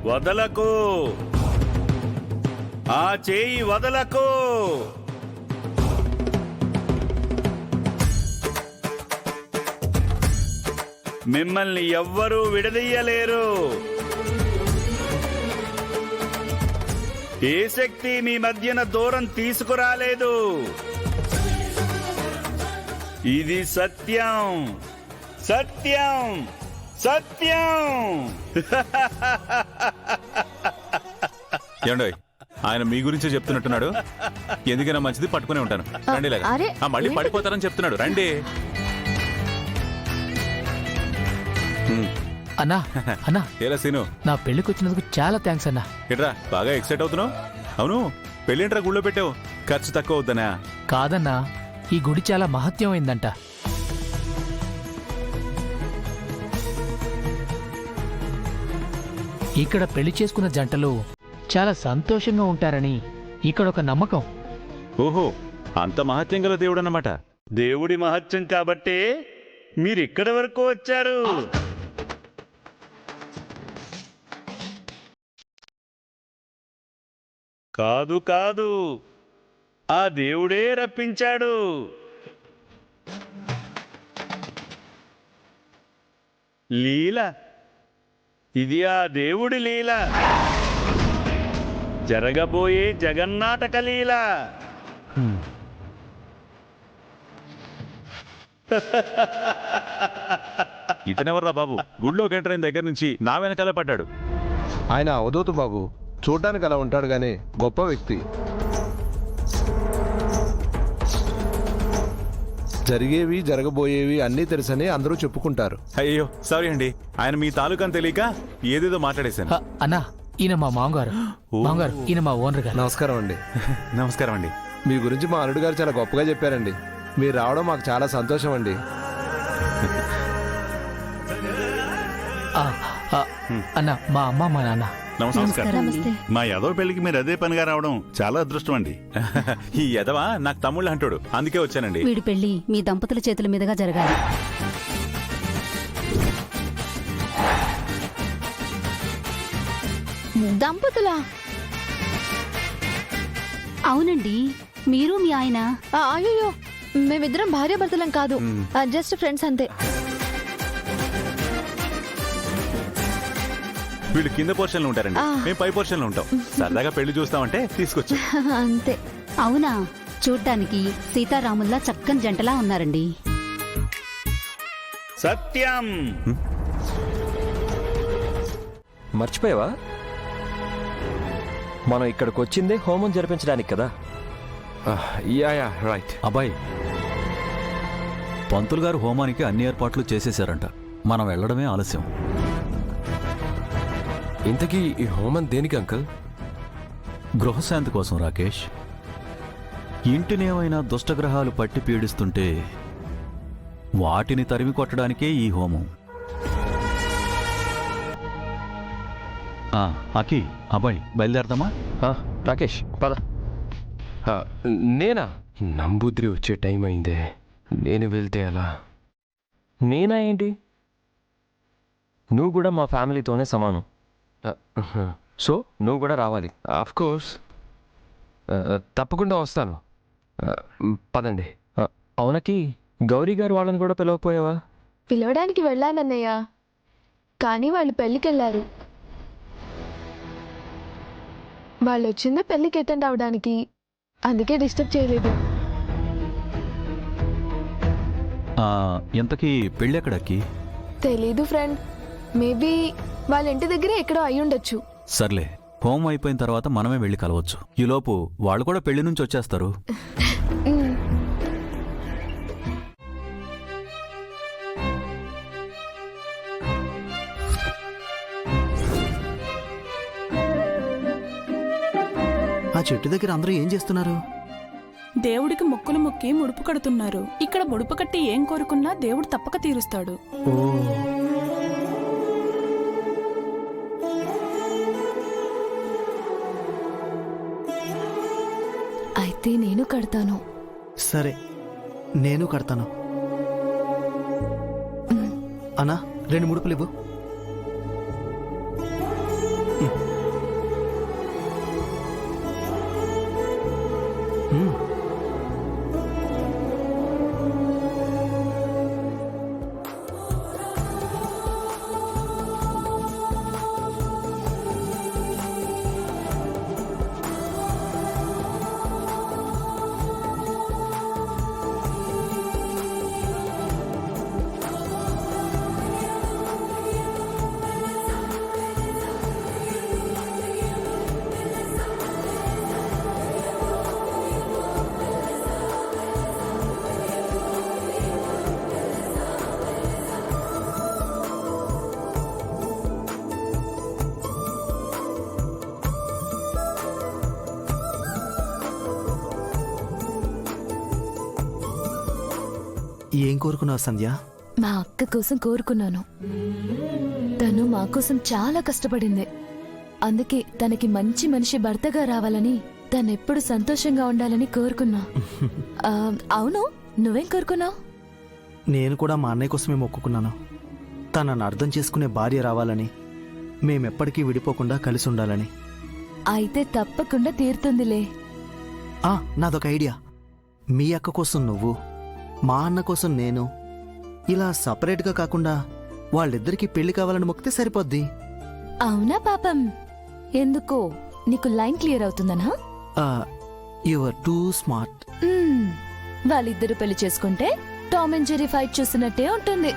వదలకు, ఆ చేయి వదలకు. మిమ్మల్ని ఎవ్వరూ విడదీయలేరు. ఏ శక్తి మీ మధ్యన దూరం తీసుకురాలేదు. ఇది సత్యం, సత్యం, సత్యం. ఏమండో ఆయన మీ గురించే చెప్తున్నట్టున్నాడు. ఎందుకైనా మంచిది పట్టుకునే ఉంటాను. రండి మళ్ళీ పడిపోతారని చెప్తున్నాడు. రండి. అన్నా అన్నా ఏలా సీను, నా పెళ్లికి వచ్చినందుకు చాలా థ్యాంక్స్ అన్నా. ఎట్రా బాగా ఎక్సైట్ అవుతున్నావు? అవును, పెళ్ళింట్రా గుళ్ళో పెట్టావు, ఖర్చు తక్కువ అవుద్దనా? కాదన్నా, ఈ గుడి చాలా మహత్యమైందంట. ఇక్కడ పెళ్లి చేసుకున్న జంటలు చాలా సంతోషంగా ఉంటారని ఇక్కడ ఒక నమ్మకం. ఓహో, అంత మహత్యం గల దేవుడు అన్నమాట. దేవుడి మహత్యం కాబట్టే మీరిక్కడి వరకు వచ్చారు. కాదు కాదు, ఆ దేవుడే రప్పించాడు. లీల, ఇది ఆ దేవుడి లీల, జరగబోయే జగన్నాటక లీల. ఇతనెవర్రా బాబు? గుళ్ళోకి ఎంటర్ అయిన దగ్గర నుంచి నా వెనకాలే పడ్డాడు. ఆయన అవధూత బాబు, చూడ్డానికి అలా ఉంటాడు గానీ గొప్ప వ్యక్తి. జరిగేవి జరగబోయేవి అన్నీ తెలుసని అందరూ చెప్పుకుంటారు. అయ్యో సారీ అండి, ఆయన మీ తాలూకాని తెలియక ఏదేదో మాట్లాడేశాను. అన్నా, ఈయన మా మామగారు. మామగారు, ఈయన మా ఓనర్ గారు. నమస్కారం అండి. నమస్కారం అండి. మీ గురించి మా అల్లుడు గారు చాలా గొప్పగా చెప్పారండి. మీరు రావడం మాకు చాలా సంతోషం అండి. అన్నా, మా అమ్మ మా నాన్న. నమస్కారం. మా యాదవ్ పెళ్లికి మీరు అదే పనిగా రావడం చాలా అదృష్టం అండి. ఈ యదవా నాకు తమ్ముళ్ళు అంటాడు, అందుకే వచ్చానండి. వీడి పెళ్లి మీ దంపతుల చేతుల మీదుగా జరగాలి. దంపతులా? అవునండి, మీరు మీ ఆయన. అయ్యో, మేమిద్దరం భార్యాభర్తలం కాదు, జస్ట్ ఫ్రెండ్స్ అంతే. వీళ్ళు కింద పోర్షన్ లో ఉంటారండి, మేము పై పోర్షన్ లో ఉంటాం. సరదాగా పెళ్లి చూస్తామంటే తీసుకొచ్చా అంతే. అవునా? చూడ్డానికి సీతారాముల్లా చక్కని జంటలా ఉన్నారండి. సత్యం. మర్చిపోయావా? మనం ఇక్కడికి వచ్చిందే హోమం జరిపించడానికి కదా. Yeah right. అబ్బాయి, పంతులు గారు హోమానికి అన్ని ఏర్పాట్లు చేసేశారంట. మనం వెళ్లడమే ఆలస్యం. ఇంతకీ ఈ హోమం దేనికి అంకుల్? గృహశాంతి కోసం రాకేష్. ఇంటినేమైనా దుష్టగ్రహాలు పట్టి పీడిస్తుంటే వాటిని తరిమి కొట్టడానికే ఈ హోమం. అకి, అబ్బాయి బయలుదేరదామా? రాకేష్ పద. నేనా? నంబూద్రి వచ్చే టైం అయిందే, నేను వెళ్తే ఎలా? నేనా ఏంటి? నువ్వు కూడా మా ఫ్యామిలీతోనే సమానం. సో నువ్వు కూడా రావాలి. ఆఫ్ కోర్స్, తప్పకుండా వస్తాను. పదండి. అవునకి, గౌరీ గారు వాళ్ళని కూడా పిలవకపోయావా? పిలవడానికి వెళ్ళానన్నయ్య, కానీ వాళ్ళు పెళ్ళికెళ్ళారు. వాళ్ళు వచ్చిందే పెళ్ళికి అటెండ్ అవడానికి, అందుకే డిస్టర్బ్ చేయలేదు. ఇంతకీ పెళ్ళెక్కడక్కి? తెలీదు ఫ్రెండ్, మేబీ వాళ్ళ ఇంటి దగ్గరే ఎక్కడో అయ్యుండొచ్చు. సర్లే, హోమం అయిపోయిన తర్వాత మనమే వెళ్ళి కలవచ్చు. ఈలోపు వాళ్ళు కూడా పెళ్లి నుంచి వచ్చేస్తారు. ఆ చెట్టు దగ్గర అందరూ ఏం చేస్తున్నారు? దేవుడికి మొక్కులు మొక్కి ముడుపు కడుతున్నారు. ఇక్కడ ముడుపు కట్టి ఏం కోరుకున్నా దేవుడు తప్పక తీరుస్తాడు. అయితే నేను కడతాను. సరే, నేను కడతాను. అన్నా, 2 ముడుపులు ఇవ్వు. ఏం కోరుకున్నావు సంధ్య? మా అక్క కోసం కోరుకున్నాను. తను మా కోసం చాలా కష్టపడింది. అందుకే తనకి మంచి మనిషి భర్తగా రావాలని, తనెప్పుడు సంతోషంగా ఉండాలని కోరుకున్నా. అవును, నువ్వేం కోరుకున్నావు? నేను కూడా మా అన్నయ్య కోసమే మొక్కుకున్నాను. తనను అర్థం చేసుకునే భార్య రావాలని, మేమెప్పటికీ విడిపోకుండా కలిసి ఉండాలని. అయితే తప్పకుండా తీరుతుందిలే. నాదొక ఐడియా. మీ అక్క కోసం నువ్వు, మా అన్న కోసం నేను, ఇలా సపరేట్గా కాకుండా వాళ్ళిద్దరికీ పెళ్లి కావాలని మొక్కితే సరిపోద్ది. అవునా పాపం? ఎందుకో నీకు లైన్ క్లియర్ అవుతుందనా? You are too smart. వాళ్ళిద్దరూ పెళ్లి చేసుకుంటే టామ్ అండ్ జెర్రీ ఫైట్ చూసినట్టే ఉంటుంది.